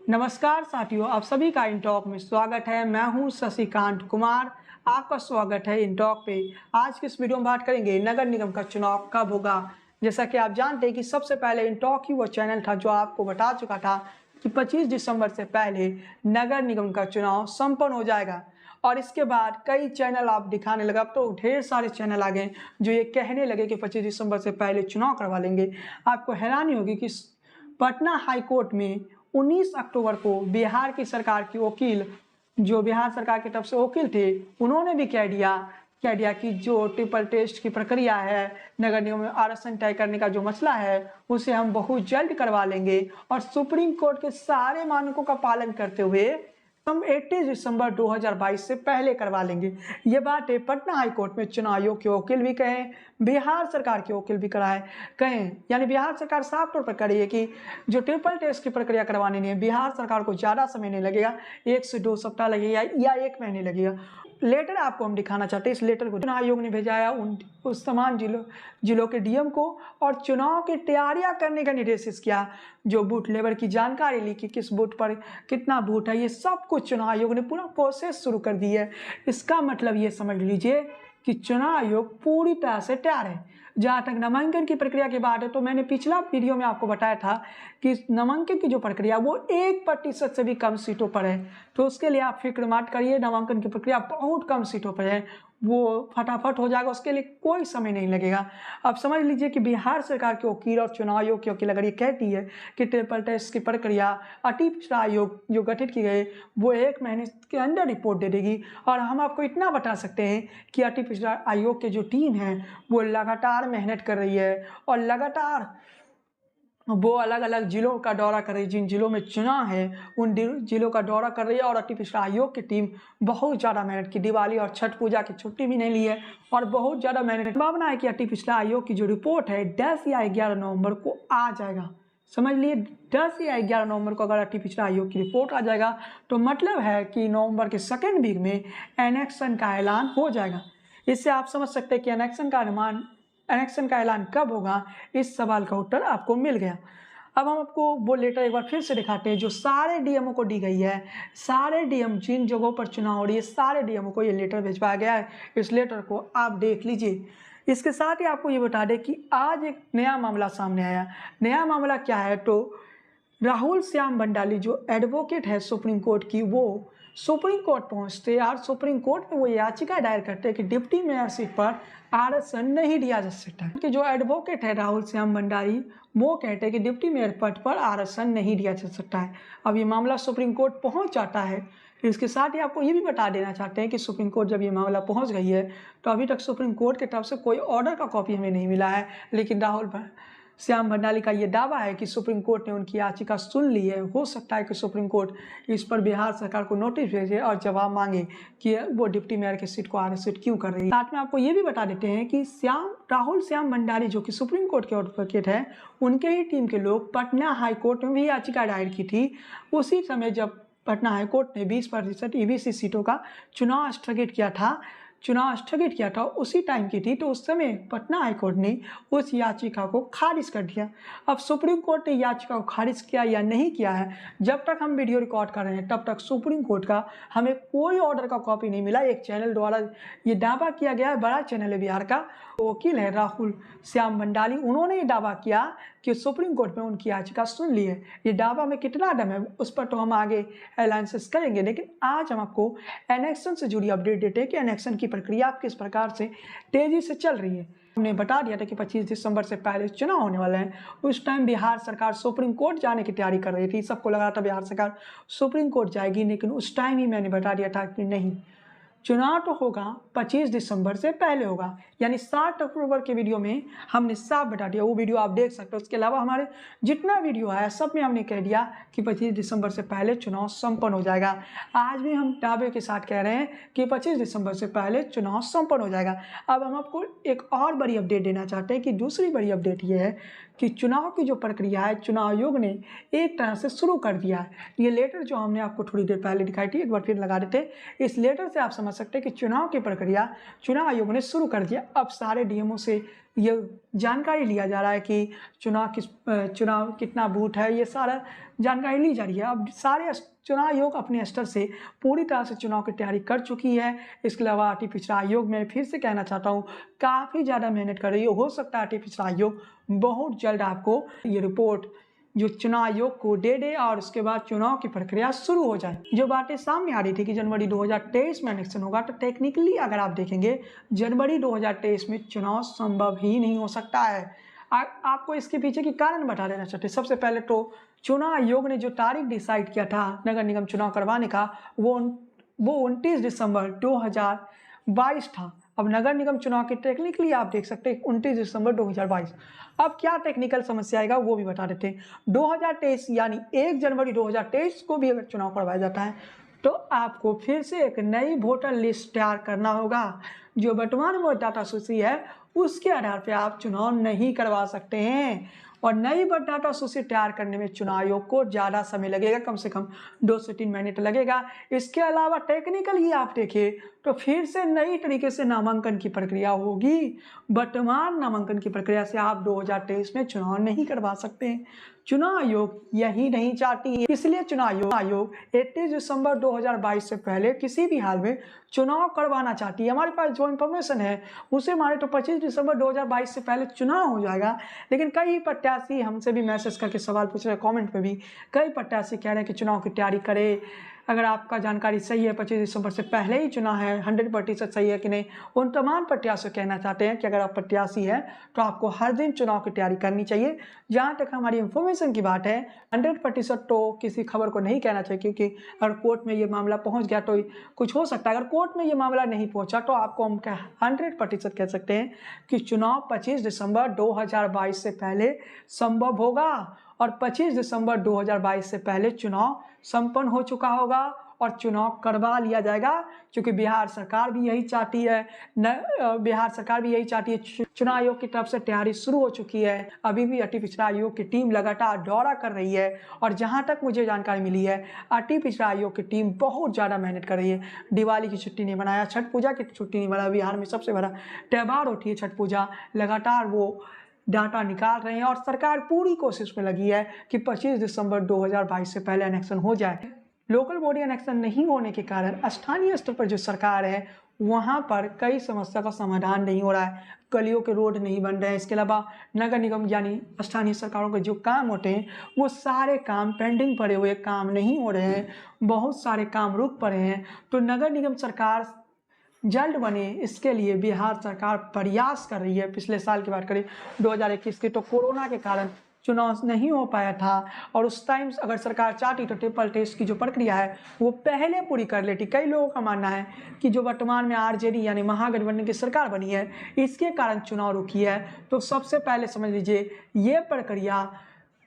नमस्कार साथियों, आप सभी का इन टॉक में स्वागत है। मैं हूं शशिकांत कुमार, आपका स्वागत है इन टॉक पे। आज की इस वीडियो में बात करेंगे नगर निगम का चुनाव कब होगा। जैसा कि आप जानते हैं कि सबसे पहले इन टॉक ही वो चैनल था जो आपको बता चुका था कि 25 दिसंबर से पहले नगर निगम का चुनाव संपन्न हो जाएगा। और इसके बाद कई चैनल आप दिखाने लगा, अब तो ढेर सारे चैनल आ गए जो ये कहने लगे कि 25 दिसंबर से पहले चुनाव करवा लेंगे। आपको हैरानी होगी कि पटना हाई कोर्ट में 19 अक्टूबर को बिहार की सरकार की वकील, जो बिहार सरकार की तरफ से वकील थे, उन्होंने भी कह दिया कि जो ट्रिपल टेस्ट की प्रक्रिया है, नगर निगम में आरक्षण तय करने का जो मसला है, उसे हम बहुत जल्द करवा लेंगे और सुप्रीम कोर्ट के सारे मानकों का पालन करते हुए हम 28 दिसंबर 2022 से पहले करवा लेंगे। ये बातें पटना हाई कोर्ट में चुनाव आयोग के वकील भी कहें, बिहार सरकार के वकील भी कहें, यानी बिहार सरकार साफ तौर पर कह रही है कि जो ट्रिपल टेस्ट की प्रक्रिया करवाने नहीं है, बिहार सरकार को ज़्यादा समय नहीं लगेगा, 1 से 2 सप्ताह लगेगा या 1 महीने लगेगा। लेटर आपको हम दिखाना चाहते हैं। इस लेटर को चुनाव आयोग ने भेजा है उस तमाम जिलों के डीएम को और चुनाव की तैयारियां करने का निर्देशित किया। जो बूथ लेवल की जानकारी ली कि किस बूथ पर कितना बूथ है, ये सब कुछ चुनाव आयोग ने पूरा प्रोसेस शुरू कर दी है। इसका मतलब ये समझ लीजिए कि चुनाव आयोग पूरी तरह से तैयार है। जहाँ तक नामांकन की प्रक्रिया की बात है, तो मैंने पिछला वीडियो में आपको बताया था कि नामांकन की जो प्रक्रिया वो 1% से भी कम सीटों पर है, तो उसके लिए आप फिक्र मत करिए। नामांकन की प्रक्रिया बहुत कम सीटों पर है, वो फटाफट हो जाएगा, उसके लिए कोई समय नहीं लगेगा। अब समझ लीजिए कि बिहार सरकार के वकील और चुनाव आयोग के वकील अगर ये कहती है कि ट्रिपल टेस्ट की प्रक्रिया अति पिछड़ा आयोग जो गठित की गई वो 1 महीने के अंदर रिपोर्ट दे देगी, और हम आपको इतना बता सकते हैं कि अति पिछड़ा आयोग के जो टीम है वो लगातार मेहनत कर रही है और लगातार वो अलग अलग जिलों का दौरा कर रही है। जिन जिलों में चुनाव है उन जिलों का दौरा कर रही है और अति पिछड़ा आयोग की टीम बहुत ज़्यादा मेहनत की, दिवाली और छठ पूजा की छुट्टी भी नहीं ली है और बहुत ज़्यादा मेहनत। संभावना है कि अति पिछड़ा आयोग की जो रिपोर्ट है 10 या 11 नवंबर को आ जाएगा। समझ लिए 10 या 11 नवंबर को अगर अति पिछड़ा आयोग की रिपोर्ट आ जाएगा तो मतलब है कि नवंबर के सेकेंड वीक में एनेक्शन का ऐलान हो जाएगा। इससे आप समझ सकते हैं कि एनेक्शन का ऐलान कब होगा। इस सवाल का उत्तर आपको मिल गया। अब हम आपको वो लेटर एक बार फिर से दिखाते हैं जो सारे डीएमओ को दी गई है। सारे डीएम जिन जगहों पर चुनाव हो रही है, सारे डीएमओ को ये लेटर भिजवाया गया है। इस लेटर को आप देख लीजिए। इसके साथ ही आपको ये बता दें कि आज एक नया मामला सामने आया। नया मामला क्या है, तो राहुल श्याम भंडारी जो एडवोकेट है सुप्रीम कोर्ट की, वो सुप्रीम कोर्ट पहुंचते और सुप्रीम कोर्ट में वो याचिका दायर करते हैं कि डिप्टी मेयर सीट पर आरक्षण नहीं दिया जा सकता। कि जो एडवोकेट है राहुल श्याम भंडारी, वो कहते हैं कि डिप्टी मेयर पद पर आरक्षण नहीं दिया जा सकता है। अब ये मामला सुप्रीम कोर्ट पहुंच जाता है। इसके साथ ही आपको ये भी बता देना चाहते हैं कि सुप्रीम कोर्ट जब ये मामला पहुंच गई है तो अभी तक सुप्रीम कोर्ट की तरफ से कोई ऑर्डर का कॉपी हमें नहीं मिला है, लेकिन राहुल श्याम भंडारी का ये दावा है कि सुप्रीम कोर्ट ने उनकी याचिका सुन ली है। हो सकता है कि सुप्रीम कोर्ट इस पर बिहार सरकार को नोटिस भेजे और जवाब मांगे कि वो डिप्टी मेयर की सीट को आरक्षित क्यों कर रही है। साथ में आपको ये भी बता देते हैं कि राहुल श्याम भंडारी जो कि सुप्रीम कोर्ट के एडवोकेट है, उनके ही टीम के लोग पटना हाई कोर्ट में भी याचिका दायर की थी। उसी समय जब पटना हाई कोर्ट ने 20% ईबीसी सीटों का चुनाव स्थगित किया था, उसी टाइम की थी, तो उस समय पटना हाईकोर्ट ने उस याचिका को खारिज कर दिया। अब सुप्रीम कोर्ट ने याचिका को खारिज किया या नहीं किया है, जब तक हम वीडियो रिकॉर्ड कर रहे हैं तब तक सुप्रीम कोर्ट का हमें कोई ऑर्डर का कॉपी नहीं मिला। एक चैनल द्वारा ये दावा किया गया है, बड़ा चैनल है बिहार का, वकील है राहुल श्याम भंडारी, उन्होंने ये दावा किया कि सुप्रीम कोर्ट में उनकी याचिका सुन ली है। ये दावा में कितना दम है उस पर तो हम आगे एनालिसिस करेंगे, लेकिन आज हम आपको एनेक्शन से जुड़ी अपडेट देते हैं कि एनेक्शन की प्रक्रिया किस प्रकार से तेजी से चल रही है। हमने बता दिया था कि 25 दिसंबर से पहले चुनाव होने वाले हैं। उस टाइम बिहार सरकार सुप्रीम कोर्ट जाने की तैयारी कर रही थी। सबको लगा था बिहार सरकार सुप्रीम कोर्ट जाएगी, लेकिन उस टाइम ही मैंने बता दिया था कि नहीं, चुनाव तो होगा 25 दिसंबर से पहले होगा। यानी 7 अक्टूबर के वीडियो में हमने साफ बता दिया, वो वीडियो आप देख सकते हो। उसके अलावा हमारे जितना वीडियो आया सब में हमने कह दिया कि 25 दिसंबर से पहले चुनाव संपन्न हो जाएगा। आज भी हम दावे के साथ कह रहे हैं कि 25 दिसंबर से पहले चुनाव संपन्न हो जाएगा। अब हम आपको एक और बड़ी अपडेट देना चाहते हैं कि दूसरी बड़ी अपडेट ये है कि चुनाव की जो प्रक्रिया है चुनाव आयोग ने एक तरह से शुरू कर दिया है। ये लेटर जो हमने आपको थोड़ी देर पहले दिखाई थी, एक बार फिर लगा देते। इस लेटर से आप समझ समझ सकते हैं कि चुनाव की प्रक्रिया चुनाव आयोग ने शुरू कर दिया। अब सारे डीएमओ से ये जानकारी लिया जा रहा है कि चुनाव कितना बूथ है, ये सारा जानकारी ली जा रही है। अब सारे चुनाव आयोग अपने स्तर से पूरी तरह से चुनाव की तैयारी कर चुकी है। इसके अलावा आर्थिक पिछड़ा आयोग में फिर से कहना चाहता हूँ काफ़ी ज़्यादा मेहनत कर रही है। हो सकता है आर्थिक पिछड़ा आयोग बहुत जल्द आपको ये रिपोर्ट जो चुनाव आयोग को दे दे और उसके बाद चुनाव की प्रक्रिया शुरू हो जाए। जो बातें सामने आ रही थी कि जनवरी 2023 में इलेक्शन होगा, तो टेक्निकली अगर आप देखेंगे जनवरी 2023 में चुनाव संभव ही नहीं हो सकता है। आपको इसके पीछे के कारण बता देना चाहते हैं। सबसे पहले तो चुनाव आयोग ने जो तारीख डिसाइड किया था नगर निगम चुनाव करवाने का, वो 29 दिसंबर 2022 था। अब नगर निगम चुनाव की टेक्निकली आप देख सकते हैं 29 दिसंबर 2022। अब क्या टेक्निकल समस्या आएगा वो भी बता देते हैं। 2023 यानी 1 जनवरी 2023 को भी अगर चुनाव करवाया जाता है तो आपको फिर से एक नई वोटर लिस्ट तैयार करना होगा। जो वर्तमान में डाटा सूची है उसके आधार पर आप चुनाव नहीं करवा सकते हैं और नई डाटा सूची तैयार करने में चुनाव आयोग को ज़्यादा समय लगेगा, कम से कम 2 से 3 महीने लगेगा। इसके अलावा टेक्निकली आप देखिए तो फिर से नई तरीके से नामांकन की प्रक्रिया होगी। वर्तमान नामांकन की प्रक्रिया से आप 2023 में चुनाव नहीं करवा सकते हैं। चुनाव आयोग यही नहीं चाहती है, इसलिए चुनाव आयोग 31 दिसंबर 2022 से पहले किसी भी हाल में चुनाव करवाना चाहती है। हमारे पास जो इन्फॉर्मेशन है उसे माने तो 25 दिसंबर 2022 से पहले चुनाव हो जाएगा। लेकिन कई प्रत्याशी हमसे भी मैसेज करके सवाल पूछ रहे हैं, कमेंट में भी कई प्रत्याशी कह रहे हैं कि चुनाव की तैयारी करें। अगर आपका जानकारी सही है 25 दिसंबर से पहले ही चुनाव है, 100% सही है कि नहीं, उन तमाम प्रत्याशी कहना चाहते हैं कि अगर आप प्रत्याशी हैं तो आपको हर दिन चुनाव की तैयारी करनी चाहिए। जहाँ तक हमारी इन्फॉर्मेशन की बात है 100% तो किसी खबर को नहीं कहना चाहिए, क्योंकि अगर कोर्ट में ये मामला पहुँच गया तो कुछ हो सकता है। अगर कोर्ट में ये मामला नहीं पहुँचा तो आपको हम 100% कह सकते हैं कि चुनाव 25 दिसंबर 2022 से पहले संभव होगा और 25 दिसंबर 2022 से पहले चुनाव संपन्न हो चुका होगा और चुनाव करवा लिया जाएगा। क्योंकि बिहार सरकार भी यही चाहती है, चुनाव आयोग की तरफ से तैयारी शुरू हो चुकी है। अभी भी अति पिछड़ा आयोग की टीम लगातार दौरा कर रही है और जहां तक मुझे जानकारी मिली है अति पिछड़ा आयोग की टीम बहुत ज़्यादा मेहनत कर रही है। दिवाली की छुट्टी नहीं मनाया, छठ पूजा की छुट्टी नहीं मनाया। बिहार में सबसे बड़ा त्यौहार होती है छठ पूजा। लगातार वो डाटा निकाल रहे हैं और सरकार पूरी कोशिश में लगी है कि 25 दिसंबर 2022 से पहले इलेक्शन हो जाए। लोकल बॉडी इलेक्शन नहीं होने के कारण स्थानीय स्तर पर जो सरकार है वहाँ पर कई समस्या का समाधान नहीं हो रहा है। गलियों के रोड नहीं बन रहे हैं। इसके अलावा नगर निगम यानी स्थानीय सरकारों के जो काम होते हैं वो सारे काम पेंडिंग पड़े हुए, काम नहीं हो रहे हैं। बहुत सारे काम रुक पड़े हैं। तो नगर निगम सरकार जल्द बने इसके लिए बिहार सरकार प्रयास कर रही है। पिछले साल की बात करें 2021 की, तो कोरोना के कारण चुनाव नहीं हो पाया था और उस टाइम अगर सरकार चाहती तो ट्रिपल टेस्ट की जो प्रक्रिया है वो पहले पूरी कर लेती। कई लोगों का मानना है कि जो वर्तमान में आरजेडी यानी महागठबंधन की सरकार बनी है इसके कारण चुनाव रुकी है। तो सबसे पहले समझ लीजिए ये प्रक्रिया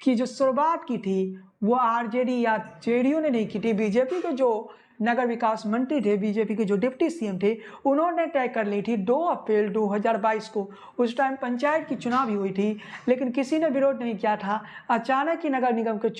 की जो शुरुआत की थी वो आरजेडी या जेडीयू ने नहीं की थी। बीजेपी के जो नगर विकास मंत्री थे, बीजेपी के जो डिप्टी सीएम थे, उन्होंने तय कर ली थी 2 अप्रैल 2022 को। उस टाइम पंचायत की चुनाव भी हुई थी लेकिन किसी ने विरोध नहीं किया था। अचानक ही नगर निगम के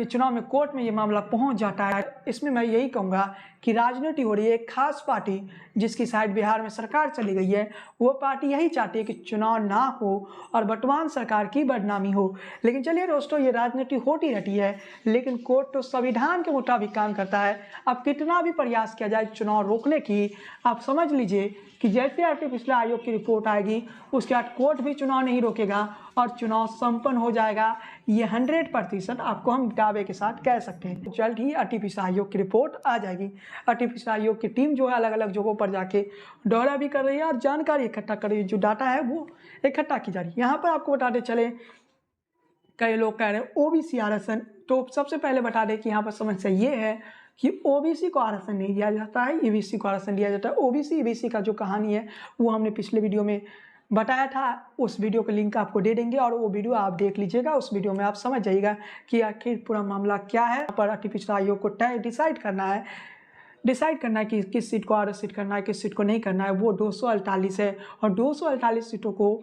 चुनाव में कोर्ट में ये मामला पहुंच जाता है। इसमें मैं यही कहूँगा कि राजनीति हो रही है। एक खास पार्टी जिसकी साइड बिहार में सरकार चली गई है वो पार्टी यही चाहती है कि चुनाव ना हो और वर्तमान सरकार की बदनामी हो। लेकिन चलिए दोस्तों, ये राजनीति होती रहती है लेकिन कोर्ट तो संविधान के मुताबिक काम करता है। अब कितना भी प्रयास किया जाए चुनाव रोकने की, आप समझ लीजिए कि जैसे आर्थिक पिछड़ा आयोग की रिपोर्ट आएगी उसके बाद कोर्ट भी चुनाव नहीं रोकेगा और चुनाव संपन्न हो जाएगा। ये 100% आपको हम दावे के साथ कह सकते हैं। जल्द ही आर्थिक पिछड़ा आयोग की रिपोर्ट आ जाएगी। आर्थिक पिछड़ा आयोग की टीम जो है अलग अलग जगहों पर जाके दौरा भी कर रही है और जानकारी इकट्ठा कर रही है। जो डाटा है वो इकट्ठा की जा रही है। यहाँ पर आपको बताते चले, कई लोग कह रहे हैं ओबीसी आरक्षण, तो सबसे पहले बता दें कि यहाँ पर समस्या ये है कि ओबीसी को आरक्षण नहीं दिया जाता है, ईबीसी को आरक्षण दिया जाता है। ओबीसी ईबीसी का जो कहानी है वो हमने पिछले वीडियो में बताया था। उस वीडियो का लिंक आपको दे देंगे और वो वीडियो आप देख लीजिएगा। उस वीडियो में आप समझ जाइएगा कि आखिर पूरा मामला क्या है। पर अति पिछड़ा आयोग को डिसाइड करना है कि किस सीट को आरक्षित करना है, किस सीट को नहीं करना है। वो 248 है और 248 सीटों को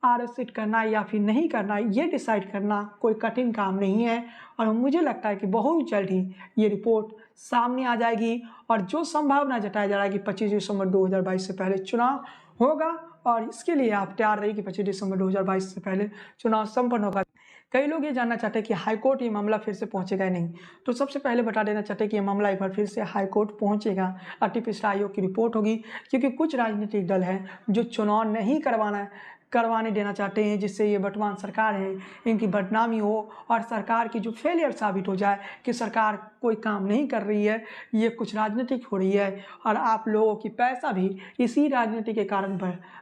आरक्षित करना है या फिर नहीं करना है ये डिसाइड करना कोई कठिन काम नहीं है। और मुझे लगता है कि बहुत जल्द ही ये रिपोर्ट सामने आ जाएगी और जो संभावना जताया जा रहा है कि 25 दिसंबर 2022 से पहले चुनाव होगा और इसके लिए आप तैयार रहिए कि 25 दिसंबर 2022 से पहले चुनाव संपन्न होगा। कई लोग ये जानना चाहते हैं कि हाईकोर्ट ये मामला फिर से पहुंचेगा या नहीं। तो सबसे पहले बता देना चाहते हैं कि ये मामला एक बार फिर से हाईकोर्ट पहुंचेगा। अति पिछड़ा आयोग की रिपोर्ट होगी, क्योंकि कुछ राजनीतिक दल हैं जो चुनाव नहीं करवाने देना चाहते हैं, जिससे ये वर्तमान सरकार है इनकी बदनामी हो और सरकार की जो फेलियर साबित हो जाए कि सरकार कोई काम नहीं कर रही है, ये कुछ राजनीतिक हो रही है और आप लोगों की पैसा भी इसी राजनीति के कारण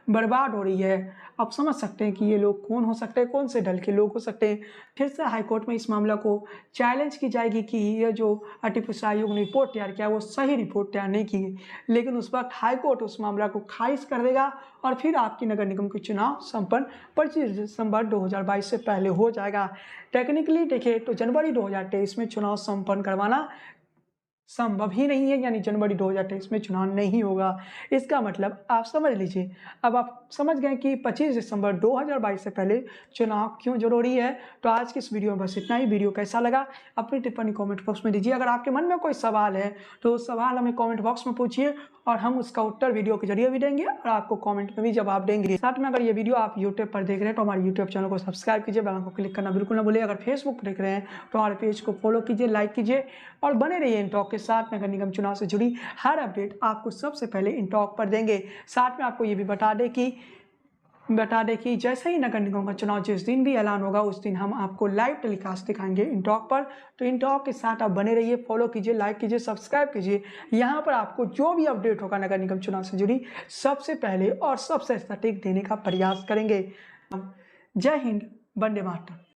बर्बाद हो रही है। आप समझ सकते हैं कि ये लोग कौन हो सकते हैं, कौन से दल के लोग हो सकते हैं। फिर से हाईकोर्ट में इस मामला को चैलेंज की जाएगी कि ये जो अति पिछड़ा आयोग ने रिपोर्ट तैयार किया वो सही रिपोर्ट तैयार नहीं की, लेकिन उस वक्त हाईकोर्ट उस मामला को खारिज कर देगा और फिर आपकी नगर निगम के चुनाव संपन्न 25 दिसंबर 2022 से पहले हो जाएगा। टेक्निकली देखें तो जनवरी 2023 में चुनाव संपन्न करवाना संभव ही नहीं है, यानी जनवरी 2023 में चुनाव नहीं होगा। इसका मतलब आप समझ लीजिए, अब आप समझ गए कि 25 दिसंबर 2022 से पहले चुनाव क्यों जरूरी है। तो आज की इस वीडियो में बस इतना ही। वीडियो कैसा लगा अपनी टिप्पणी कमेंट बॉक्स में दीजिए। अगर आपके मन में कोई सवाल है तो सवाल हमें कमेंट बॉक्स में पूछिए और हम उसका उत्तर वीडियो के जरिए भी देंगे और आपको कमेंट में भी जवाब देंगे। साथ में अगर ये वीडियो आप यूट्यूब पर देख रहे हैं तो हमारे यूट्यूब चैनल को सब्सक्राइब कीजिए, बेल आइकन को क्लिक करना बिल्कुल ना भूलिए। अगर फेसबुक पर देख रहे हैं तो हमारे पेज को फॉलो कीजिए, लाइक कीजिए और बने रहिए इनटॉक के साथ। नगर निगम चुनाव से जुड़ी हर अपडेट आपको सबसे पहले इनटॉक पर देंगे। साथ में आपको ये भी बता दें कि जैसे ही नगर निगम का चुनाव जिस दिन भी ऐलान होगा उस दिन हम आपको लाइव टेलीकास्ट दिखाएंगे इनटॉक पर। तो इनटॉक के साथ आप बने रहिए, फॉलो कीजिए, लाइक कीजिए, सब्सक्राइब कीजिए। यहाँ पर आपको जो भी अपडेट होगा नगर निगम चुनाव से जुड़ी सबसे पहले और सबसे सटीक देने का प्रयास करेंगे। जय हिंद, वंदे मातरम।